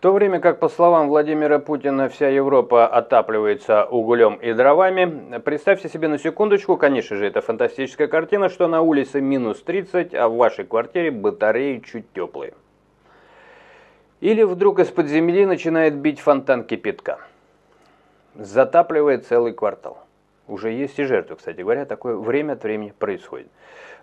то время как, по словам Владимира Путина, вся Европа отапливается углем и дровами, представьте себе на секундочку, конечно же, это фантастическая картина, что на улице минус 30, а в вашей квартире батареи чуть теплые. Или вдруг из-под земли начинает бить фонтан кипятка, затапливая целый квартал. Уже есть и жертвы, кстати говоря, такое время от времени происходит.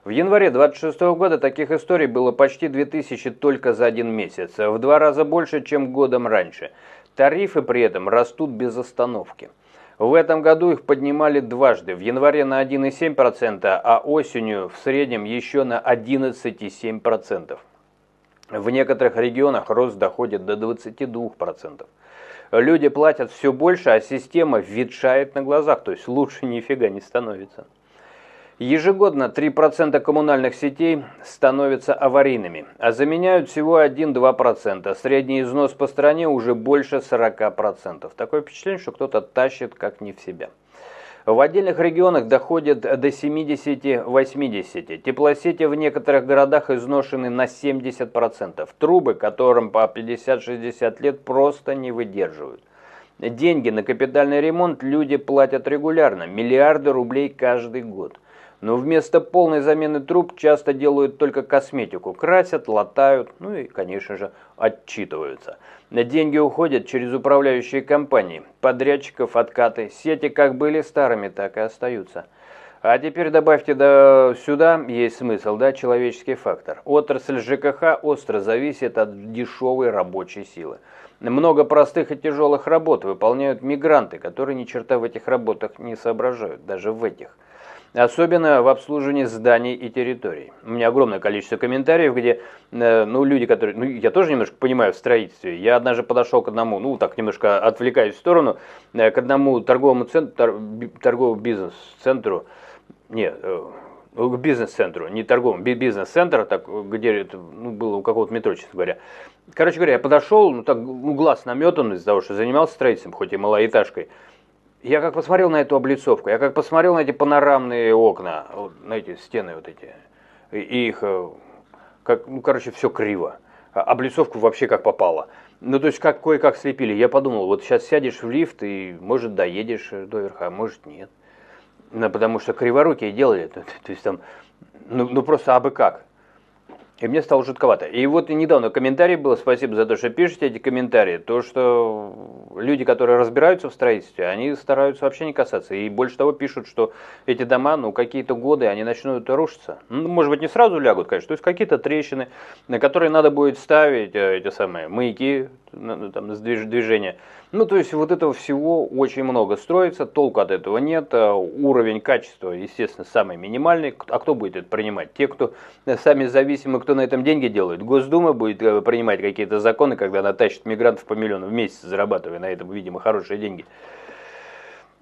В январе 26 года таких историй было почти 2000 только за один месяц, в 2 раза больше, чем годом раньше. Тарифы при этом растут без остановки. В этом году их поднимали дважды, в январе на 1,7%, а осенью в среднем еще на 11,7%. В некоторых регионах рост доходит до 22%. Люди платят все больше, а система ветшает на глазах, то есть лучше нифига не становится. Ежегодно 3% коммунальных сетей становятся аварийными, а заменяют всего 1-2%. Средний износ по стране уже больше 40%. Такое впечатление, что кто-то тащит как не в себя. В отдельных регионах доходит до 70-80%. Теплосети в некоторых городах изношены на 70%. Трубы, которым по 50-60 лет, просто не выдерживают. Деньги на капитальный ремонт люди платят регулярно, миллиарды рублей каждый год. Но вместо полной замены труб часто делают только косметику. Красят, латают, ну и, конечно же, отчитываются. Деньги уходят через управляющие компании, подрядчиков, откаты. Сети как были старыми, так и остаются. А теперь добавьте сюда, есть смысл, человеческий фактор. Отрасль ЖКХ остро зависит от дешевой рабочей силы. Много простых и тяжелых работ выполняют мигранты, которые ни черта в этих работах не соображают, даже в этих. Особенно в обслуживании зданий и территорий. У меня огромное количество комментариев, где люди, которые... я тоже немножко понимаю в строительстве. Я однажды подошел к одному, немножко отвлекаюсь в сторону, к одному торговому центру, торговому бизнес-центру, к бизнес-центру, не торговому, бизнес-центр, где это было у какого-то метро, честно говоря. Короче говоря, я подошел, глаз наметан из-за того, что занимался строительством, хоть и малоэтажкой. Я как посмотрел на эту облицовку, я как посмотрел на эти панорамные окна, на эти стены и их, все криво. Облицовку вообще как попало. То есть как кое-как слепили. Я подумал, вот сейчас сядешь в лифт и, может, доедешь до верха, а может, нет. Потому что криворукие делали, то есть там, просто абы как. И мне стало жутковато. И вот недавно комментарий был, спасибо за то, что пишете эти комментарии, то, что люди, которые разбираются в строительстве, они стараются вообще не касаться. И больше того пишут, что эти дома, какие-то годы, они начнут рушиться. Может быть, не сразу лягут, конечно, то есть какие-то трещины, на которые надо будет ставить эти самые маяки, с движения. То есть вот этого всего очень много строится, толку от этого нет, уровень качества, естественно, самый минимальный. А кто будет это принимать? Те, кто сами зависимы, кто на этом деньги делает. Госдума будет принимать какие-то законы, когда она тащит мигрантов по миллиону в месяц, зарабатывая на этом, видимо, хорошие деньги.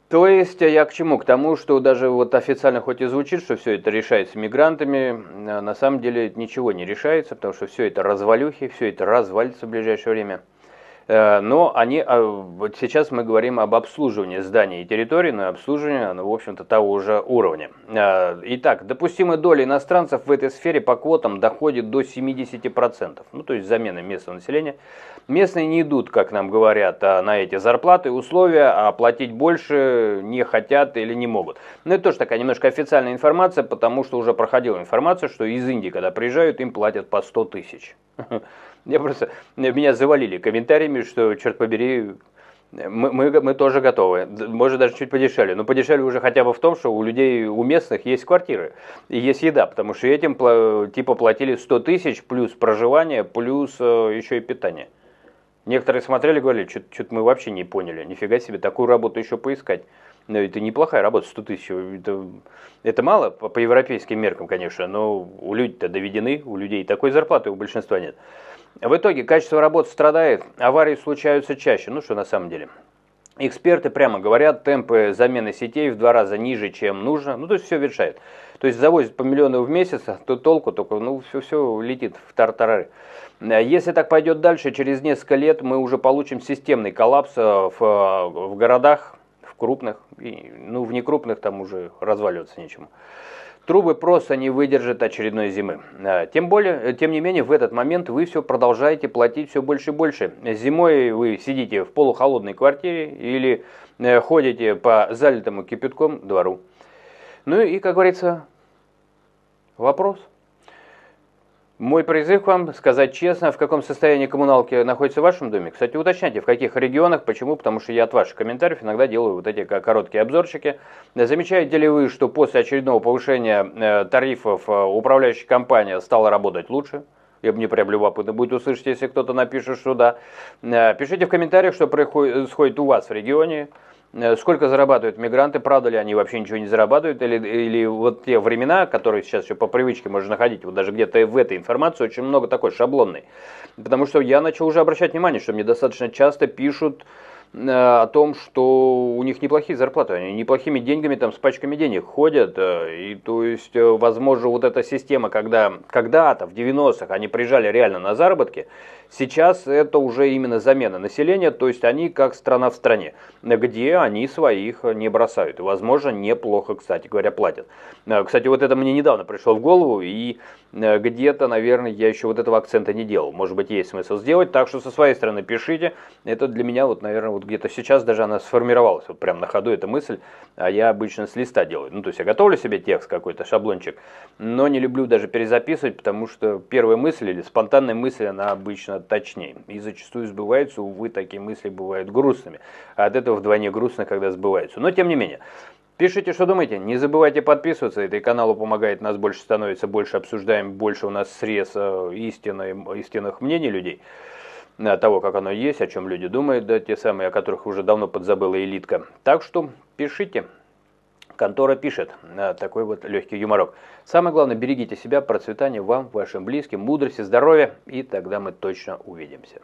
То есть я к чему? К тому, что даже вот официально хоть и звучит, что все это решается мигрантами, на самом деле ничего не решается, потому что все это развалюхи, все это развалится в ближайшее время. Но вот сейчас мы говорим об обслуживании зданий и территорий, но обслуживание, в общем-то, того же уровня. Итак, допустимая доля иностранцев в этой сфере по квотам доходит до 70%, то есть замена местного населения. Местные не идут, как нам говорят, на эти зарплаты, условия, а платить больше не хотят или не могут. Это тоже такая немножко официальная информация, потому что уже проходила информация, что из Индии, когда приезжают, им платят по 100 тысяч. Меня завалили комментариями, что, черт побери, мы тоже готовы. Может, даже чуть подешевле. Но подешевле уже хотя бы в том, что у людей, у местных есть квартиры и есть еда. Потому что этим платили 100 тысяч плюс проживание, плюс еще и питание. Некоторые смотрели и говорили, что-то мы вообще не поняли. Нифига себе, такую работу еще поискать. Но это неплохая работа, 100 тысяч. Это мало по европейским меркам, конечно, но у людей-то доведены, у людей такой зарплаты у большинства нет. В итоге качество работы страдает, аварии случаются чаще, что на самом деле. Эксперты прямо говорят, темпы замены сетей в 2 раза ниже, чем нужно, то есть все ветшает. То есть завозят по миллиону в месяц, то толку, только все летит в тартарары. Если так пойдет дальше, через несколько лет мы уже получим системный коллапс в городах, в крупных, в некрупных там уже разваливаться нечему. Трубы просто не выдержат очередной зимы. Тем не менее, в этот момент вы все продолжаете платить все больше и больше. Зимой вы сидите в полухолодной квартире или ходите по залитому кипятком двору. Ну и, как говорится, вопрос. Мой призыв к вам сказать честно, в каком состоянии коммуналки находится в вашем доме. Кстати, уточняйте, в каких регионах, почему, потому что я от ваших комментариев иногда делаю вот эти короткие обзорчики. Замечаете ли вы, что после очередного повышения тарифов управляющая компания стала работать лучше? Мне прям любопытно будет услышать, если кто-то напишет, что да. Пишите в комментариях, что происходит у вас в регионе. Сколько зарабатывают мигранты, правда ли они вообще ничего не зарабатывают, или вот те времена, которые сейчас еще по привычке можно находить, вот даже где-то в этой информации очень много такой шаблонной. Потому что я начал уже обращать внимание, что мне достаточно часто пишут о том, что у них неплохие зарплаты, они неплохими деньгами, там, с пачками денег ходят, и то есть, возможно, вот эта система, когда когда-то в 90-х они приезжали реально на заработки, сейчас это уже именно замена населения, то есть они как страна в стране, где они своих не бросают, и, возможно, неплохо, кстати говоря, платят. Кстати, вот это мне недавно пришло в голову, и где-то, наверное, я еще вот этого акцента не делал, может быть, есть смысл сделать, так что со своей стороны пишите, это для меня, вот, наверное, вот где-то сейчас даже она сформировалась, вот прям на ходу эта мысль, а я обычно с листа делаю. Ну, то есть я готовлю себе текст какой-то, шаблончик, но не люблю даже перезаписывать, потому что первая мысль или спонтанная мысль, она обычно точнее. И зачастую сбывается, увы, такие мысли бывают грустными. А от этого вдвойне грустно, когда сбываются. Но тем не менее. Пишите, что думаете, не забывайте подписываться, это и каналу помогает, нас больше становится, больше обсуждаем, больше у нас срез истинных мнений людей, того, как оно есть, о чем люди думают, да, те самые, о которых уже давно подзабыла элитка. Так что пишите, контора пишет, такой вот легкий юморок. Самое главное, берегите себя, процветания вам, вашим близким, мудрости, здоровья, и тогда мы точно увидимся.